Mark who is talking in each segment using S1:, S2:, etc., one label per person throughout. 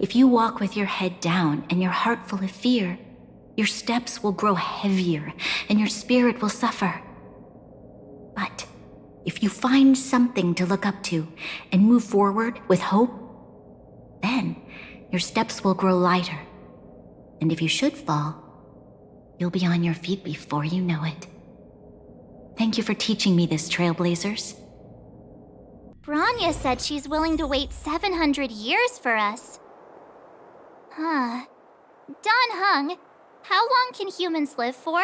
S1: If you walk with your head down and your heart full of fear, your steps will grow heavier and your spirit will suffer. But if you find something to look up to and move forward with hope, then your steps will grow lighter. And if you should fall, you'll be on your feet before you know it. Thank you for teaching me this, Trailblazers.
S2: Branya said she's willing to wait 700 years for us. Huh. Don Hung, how long can humans live for?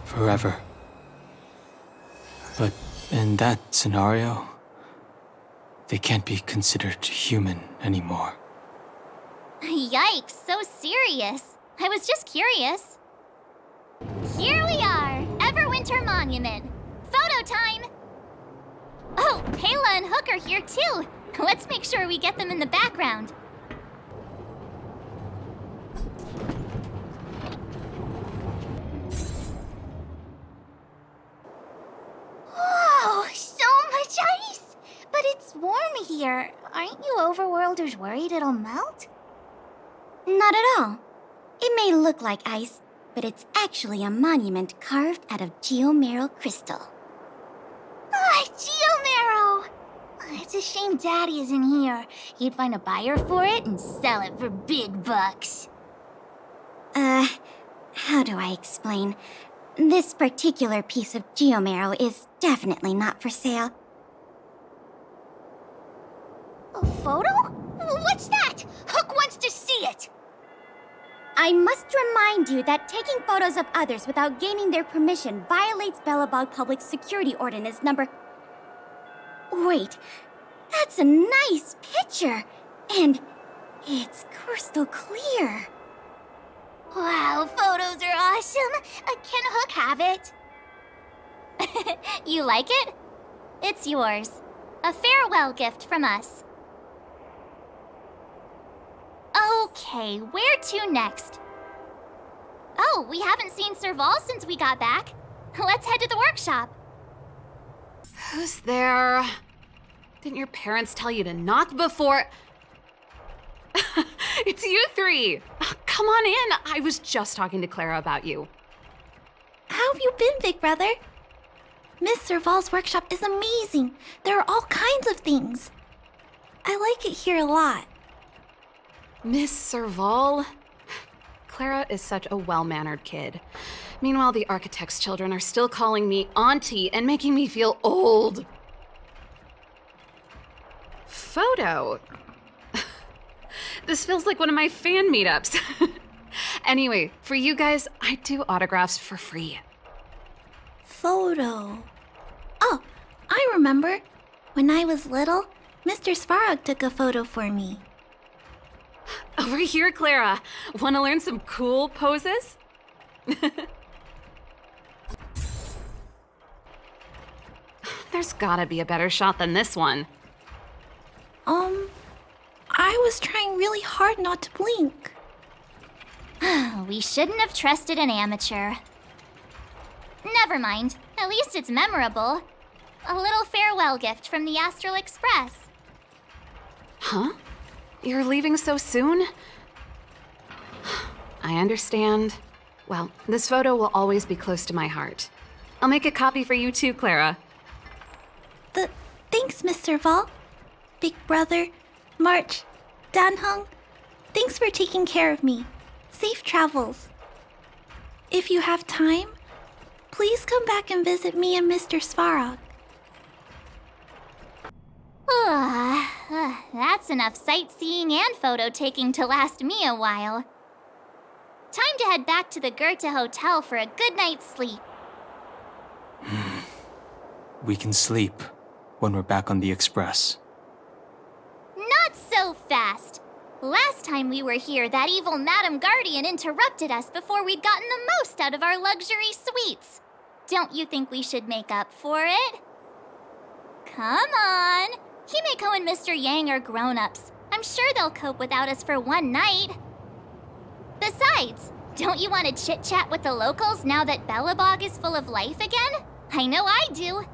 S3: Forever. But in that scenario, they can't be considered human anymore.
S2: Yikes, so serious. I was just curious. Here we are, Everwinter Monument. Photo time! Oh, Kayla and Hook are here too. Let's make sure we get them in the background. Whoa, so much ice! But it's warm here. Aren't you overworlders worried it'll melt?
S4: Not at all. It may look like ice, but it's actually a monument carved out of geomeral crystal.
S2: Ah, Geomarrow! It's a shame Daddy isn't here. He'd find a buyer for it and sell it for big bucks.
S4: How do I explain? This particular piece of geomarrow is definitely not for sale.
S2: A photo? What's that? Hook wants to see it!
S4: I must remind you that taking photos of others without gaining their permission violates Belobog Public Security Ordinance number... Wait, that's a nice picture, and it's crystal clear.
S2: Wow, photos are awesome! Can Hook have it? You like it? It's yours. A farewell gift from us. Okay, where to next? Oh, we haven't seen Serval since we got back. Let's head to the workshop.
S5: Who's there? Didn't your parents tell you to knock before... It's you three! Come on in! I was just talking to Clara about you.
S4: How have you been, big brother? Miss Serval's workshop is amazing. There are all kinds of things. I like it here a lot.
S5: Miss Serval? Clara is such a well-mannered kid. Meanwhile, the architect's children are still calling me auntie and making me feel old. Photo? This feels like one of my fan meetups. Anyway, for you guys, I do autographs for free.
S4: Photo. Oh, I remember. When I was little, Mr. Svarog took a photo for me.
S5: Over here, Clara. Want to learn some cool poses? There's gotta be a better shot than this one.
S4: I was trying really hard not to blink.
S2: We shouldn't have trusted an amateur. Never mind. At least it's memorable. A little farewell gift from the Astral Express.
S5: Huh? You're leaving so soon? I understand. Well, this photo will always be close to my heart. I'll make a copy for you too, Clara.
S4: Thanks, Miss Serval. Big brother, March, Danhung, thanks for taking care of me. Safe travels. If you have time, please come back and visit me and Mr. Svarog.
S2: That's enough sightseeing and photo taking to last me a while. Time to head back to the Goethe Hotel for a good night's sleep.
S3: We can sleep when we're back on the Express.
S2: Not so fast! Last time we were here, that evil Madam Guardian interrupted us before we'd gotten the most out of our luxury suites. Don't you think we should make up for it? Come on! Himeko and Mr. Yang are grown-ups. I'm sure they'll cope without us for one night. Besides, don't you want to chit-chat with the locals now that Belobog is full of life again? I know I do.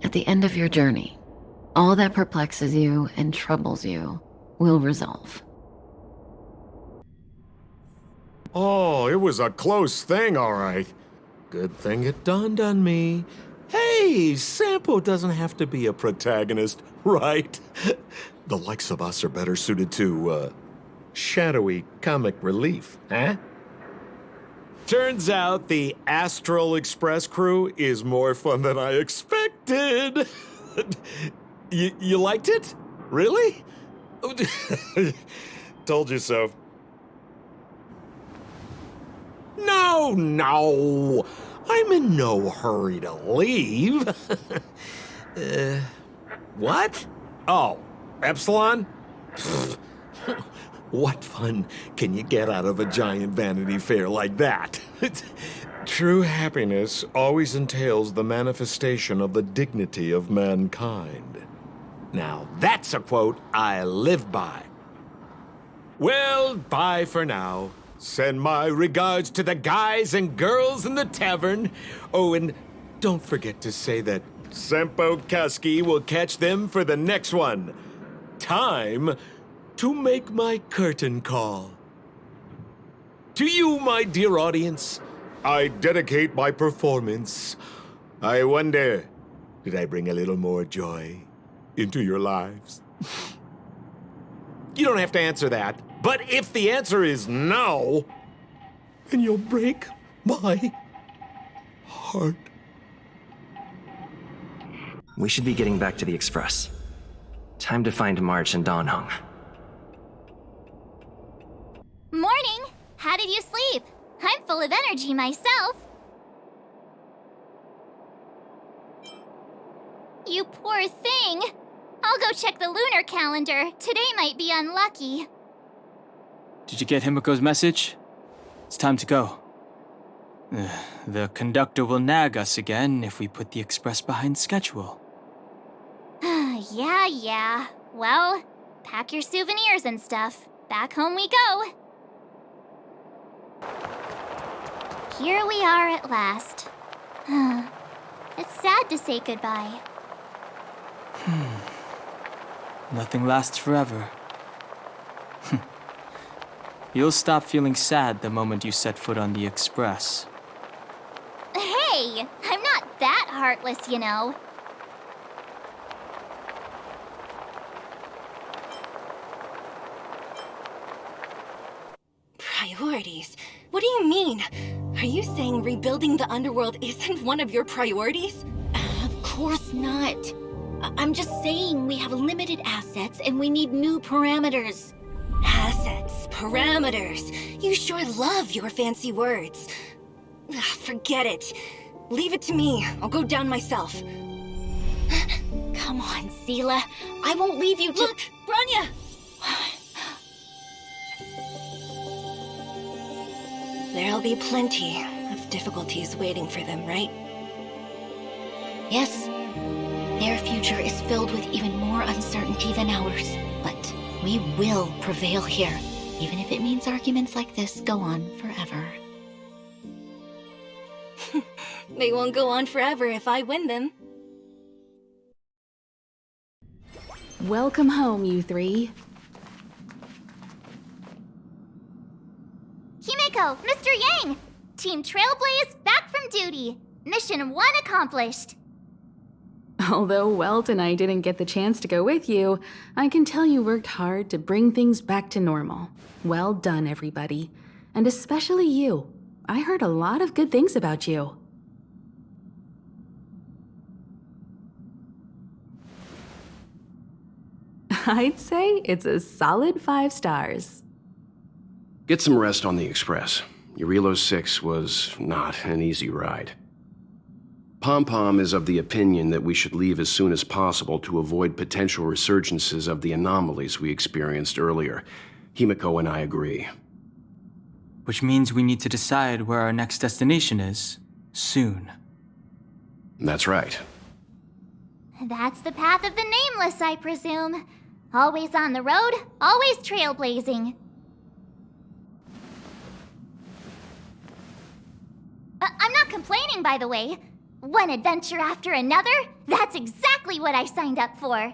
S6: At the end of your journey, all that perplexes you and troubles you will resolve.
S7: Oh, it was a close thing, all right. Good thing it dawned on me. Hey, Sampo doesn't have to be a protagonist, right? The likes of us are better suited to, shadowy comic relief, huh? Turns out the Astral Express crew is more fun than I expected. You liked it? Really? Told you so. No. I'm in no hurry to leave. What? Oh, Epsilon? What fun can you get out of a giant Vanity Fair like that? True happiness always entails the manifestation of the dignity of mankind. Now, that's a quote I live by. Well, bye for now. Send my regards to the guys and girls in the tavern. Oh, and don't forget to say that Sempo Kaski will catch them for the next one. Time to make my curtain call. To you, my dear audience, I dedicate my performance. I wonder, did I bring a little more joy into your lives? You don't have to answer that, but if the answer is no, then you'll break my heart.
S8: We should be getting back to the Express. Time to find March and Donhung.
S2: Morning! How did you sleep? I'm full of energy myself. You poor thing. I'll go check the lunar calendar. Today might be unlucky.
S3: Did you get Himiko's message? It's time to go. The conductor will nag us again if we put the express behind schedule.
S2: Yeah. Well, pack your souvenirs and stuff. Back home we go. Here we are at last. It's sad to say goodbye.
S3: Nothing lasts forever. You'll stop feeling sad the moment you set foot on the express.
S2: Hey, I'm not that heartless, you know.
S9: Priorities? What do you mean? Are you saying rebuilding the underworld isn't one of your priorities?
S1: Of course not. I'm just saying we have limited assets and we need new parameters.
S9: Assets, parameters. You sure love your fancy words. Forget it. Leave it to me. I'll go down myself.
S1: Come on, Seela. I won't leave you to—
S9: Look, Branya! There'll be plenty of difficulties waiting for them, right?
S1: Yes. Their future is filled with even more uncertainty than ours. But we will prevail here, even if it means arguments like this go on forever.
S9: They won't go on forever if I win them.
S5: Welcome home, you three.
S2: Himiko, Mr. Yang! Team Trailblaze back from duty. Mission 1 accomplished.
S5: Although Welt and I didn't get the chance to go with you, I can tell you worked hard to bring things back to normal. Well done, everybody. And especially you. I heard a lot of good things about you. I'd say it's a solid 5 stars.
S10: Get some rest on the Express. Eurilo 6 was not an easy ride. Pom-Pom is of the opinion that we should leave as soon as possible to avoid potential resurgences of the anomalies we experienced earlier. Himiko and I agree.
S3: Which means we need to decide where our next destination is, soon.
S10: That's right.
S2: That's the path of the nameless, I presume. Always on the road, always trailblazing. I'm not complaining, by the way. One adventure after another, That's exactly what I signed up for.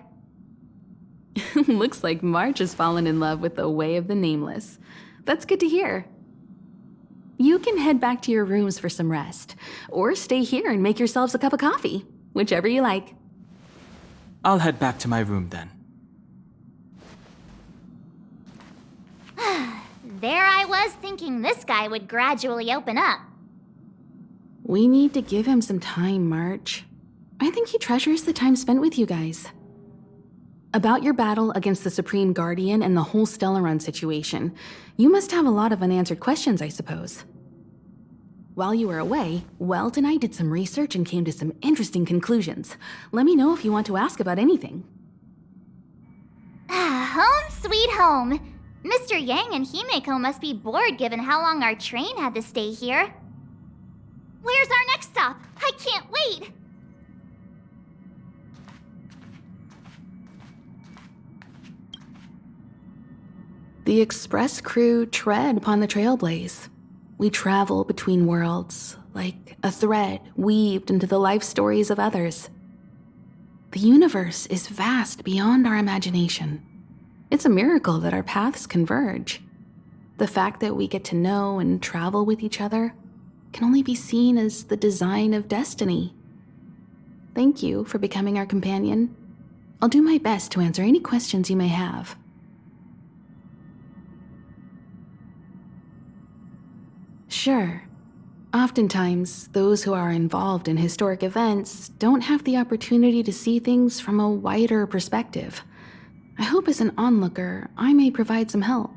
S5: Looks like March has fallen in love with the Way of the Nameless. That's good to hear. You can head back to your rooms for some rest, or stay here and make yourselves a cup of coffee, whichever you like.
S3: I'll head back to my room then.
S2: There I was thinking this guy would gradually open up.
S5: We need to give him some time, March. I think he treasures the time spent with you guys. About your battle against the Supreme Guardian and the whole Stellaron situation, you must have a lot of unanswered questions, I suppose. While you were away, Welt and I did some research and came to some interesting conclusions. Let me know if you want to ask about anything.
S2: Home sweet home. Mr. Yang and Himeko must be bored given how long our train had to stay here. Where's our next stop? I can't wait!
S5: The Express crew tread upon the trailblaze. We travel between worlds, like a thread weaved into the life stories of others. The universe is vast beyond our imagination. It's a miracle that our paths converge. The fact that we get to know and travel with each other can only be seen as the design of destiny. Thank you for becoming our companion. I'll do my best to answer any questions you may have. Sure. Oftentimes, those who are involved in historic events don't have the opportunity to see things from a wider perspective. I hope as an onlooker, I may provide some help.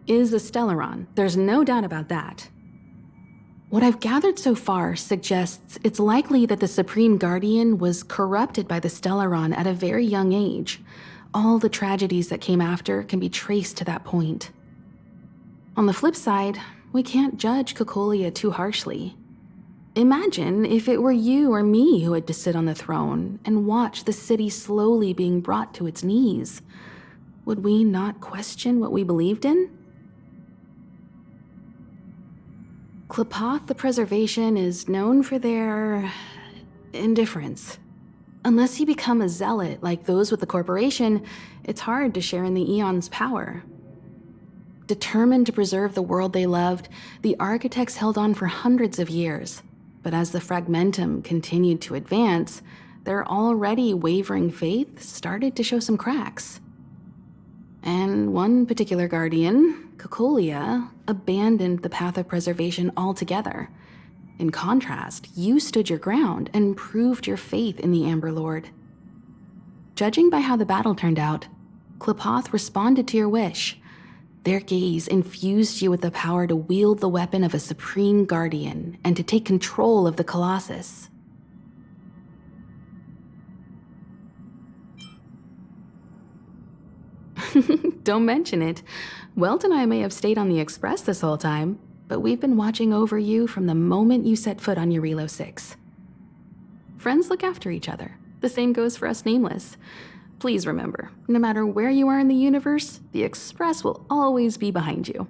S5: Is a Stellaron. There's no doubt about that. What I've gathered so far suggests it's likely that the Supreme Guardian was corrupted by the Stellaron at a very young age. All the tragedies that came after can be traced to that point. On the flip side, we can't judge Cocolia too harshly. Imagine if it were you or me who had to sit on the throne and watch the city slowly being brought to its knees. Would we not question what we believed in? Klapoth the Preservation is known for their indifference. Unless you become a zealot like those with the corporation, it's hard to share in the Eon's power. Determined to preserve the world they loved, the architects held on for hundreds of years. But as the Fragmentum continued to advance, their already wavering faith started to show some cracks. And one particular guardian, Cocolia, abandoned the path of preservation altogether. In contrast, you stood your ground and proved your faith in the Amber Lord. Judging by how the battle turned out, Klapoth responded to your wish. Their gaze infused you with the power to wield the weapon of a supreme guardian and to take control of the Colossus. Don't mention it. Welt and I may have stayed on the Express this whole time, but we've been watching over you from the moment you set foot on Eurilo 6. Friends look after each other. The same goes for us Nameless. Please remember, no matter where you are in the universe, the Express will always be behind you.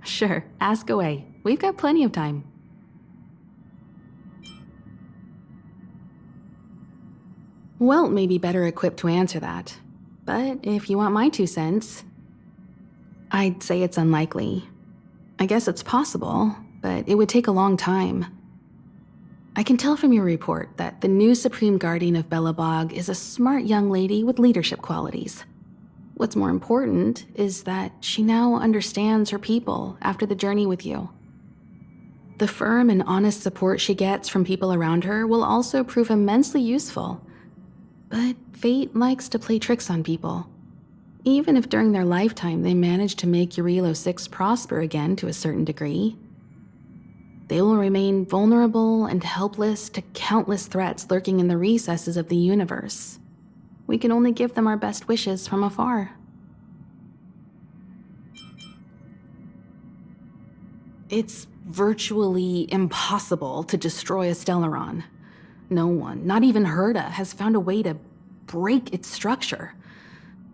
S5: Sure, ask away. We've got plenty of time. Welt may be better equipped to answer that, but if you want my 2 cents, I'd say it's unlikely. I guess it's possible, but it would take a long time. I can tell from your report that the new Supreme Guardian of Belobog is a smart young lady with leadership qualities. What's more important is that she now understands her people after the journey with you. The firm and honest support she gets from people around her will also prove immensely useful. But fate likes to play tricks on people. Even if during their lifetime they manage to make Eurilo 6 prosper again to a certain degree, they will remain vulnerable and helpless to countless threats lurking in the recesses of the universe. We can only give them our best wishes from afar. It's virtually impossible to destroy a Stellaron. No one, not even Herta, has found a way to break its structure.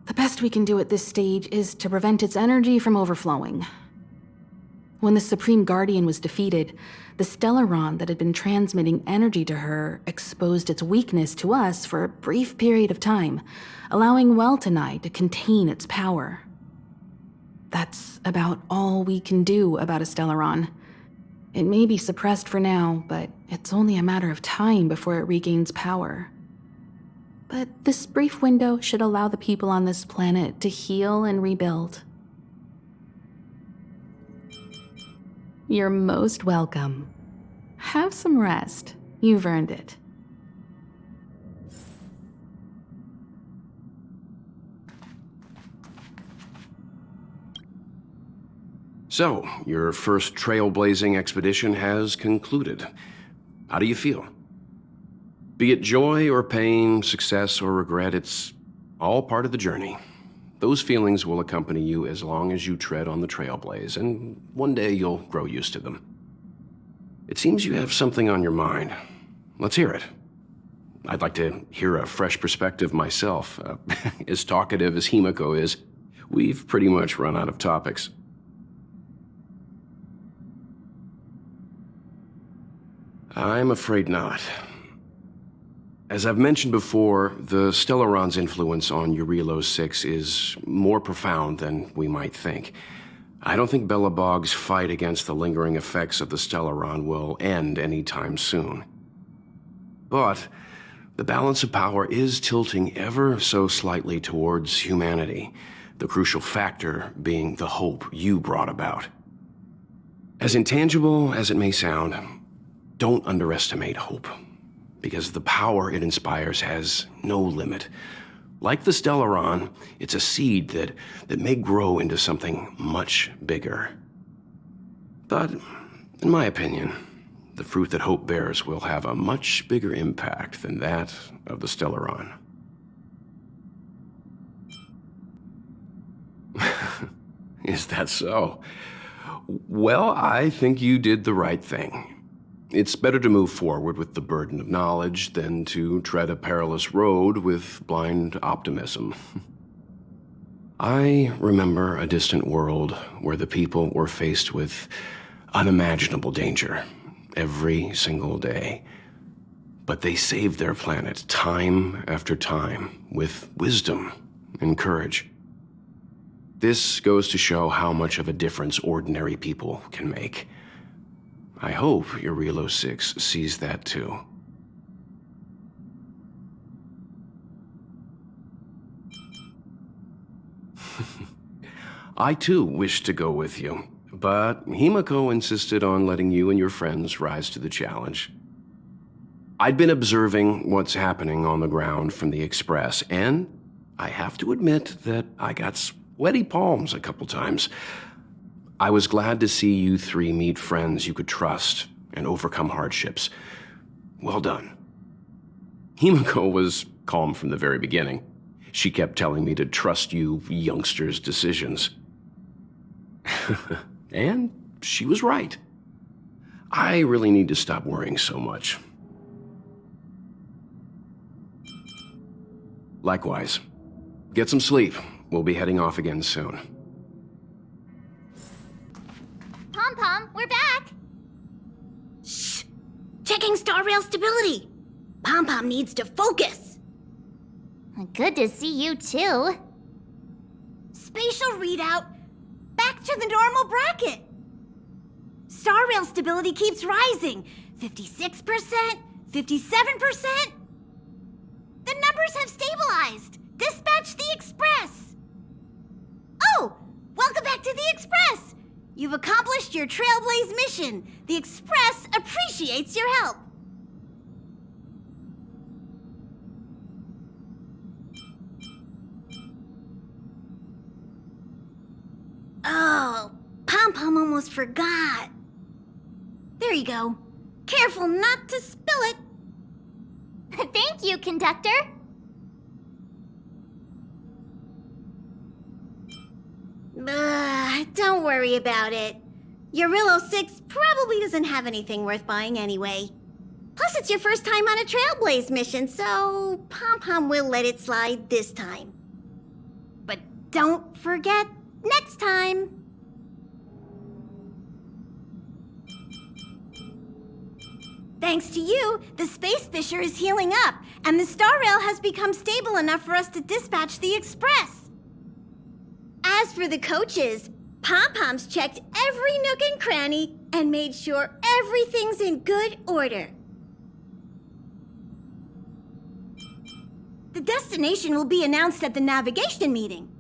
S5: The best we can do at this stage is to prevent its energy from overflowing. When the Supreme Guardian was defeated, the Stellaron that had been transmitting energy to her exposed its weakness to us for a brief period of time, allowing Welt and I to contain its power. That's about all we can do about a Stellaron. It may be suppressed for now, but it's only a matter of time before it regains power. But this brief window should allow the people on this planet to heal and rebuild. You're most welcome. Have some rest. You've earned it.
S10: So, your first trailblazing expedition has concluded. How do you feel? Be it joy or pain, success or regret, it's all part of the journey. Those feelings will accompany you as long as you tread on the trailblaze, and one day you'll grow used to them. It seems you have something on your mind. Let's hear it. I'd like to hear a fresh perspective myself. As talkative as Himiko is, we've pretty much run out of topics. I'm afraid not. As I've mentioned before, the Stellaron's influence on Eurelos 6 is more profound than we might think. I don't think Belobog's fight against the lingering effects of the Stellaron will end anytime soon. But the balance of power is tilting ever so slightly towards humanity, the crucial factor being the hope you brought about. As intangible as it may sound, don't underestimate hope, because the power it inspires has no limit. Like the Stellaron, it's a seed that may grow into something much bigger. But, in my opinion, the fruit that hope bears will have a much bigger impact than that of the Stellaron. Is that so? Well, I think you did the right thing. It's better to move forward with the burden of knowledge than to tread a perilous road with blind optimism. I remember a distant world where the people were faced with unimaginable danger every single day. But they saved their planet time after time with wisdom and courage. This goes to show how much of a difference ordinary people can make. I hope Eurelos 6 sees that too. I too wish to go with you, but Himiko insisted on letting you and your friends rise to the challenge. I'd been observing what's happening on the ground from the Express, and I have to admit that I got sweaty palms a couple times. I was glad to see you three meet friends you could trust and overcome hardships. Well done. Himiko was calm from the very beginning. She kept telling me to trust you youngsters' decisions. And she was right. I really need to stop worrying so much. Likewise. Get some sleep. We'll be heading off again soon.
S2: Pom-Pom, we're back!
S4: Shh! Checking star rail stability. Pom-Pom needs to focus.
S2: Good to see you too.
S4: Spatial readout. Back to the normal bracket. Star rail stability keeps rising. 56%, 57%. The numbers have stabilized. Dispatch the Express. Oh, welcome back to the Express. You've accomplished your Trailblaze mission. The Express appreciates your help. Oh, Pom-Pom almost forgot. There you go. Careful not to spill it.
S2: Thank you, conductor.
S4: Don't worry about it. Eurelos 6 probably doesn't have anything worth buying anyway. Plus, it's your first time on a Trailblaze mission, so Pom-Pom will let it slide this time. Don't forget, next time! Thanks to you, the Space Fisher is healing up, and the Star Rail has become stable enough for us to dispatch the Express. As for the coaches, Pom-Pom's checked every nook and cranny and made sure everything's in good order. The destination will be announced at the navigation meeting.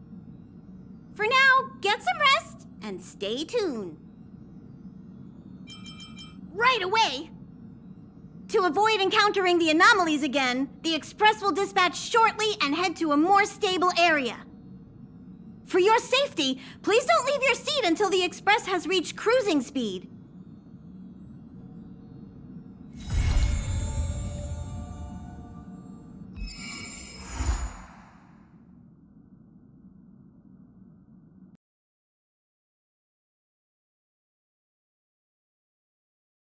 S4: For now, get some rest and stay tuned. Right away! To avoid encountering the anomalies again, the Express will dispatch shortly and head to a more stable area. For your safety, please don't leave your seat until the Express has reached cruising speed.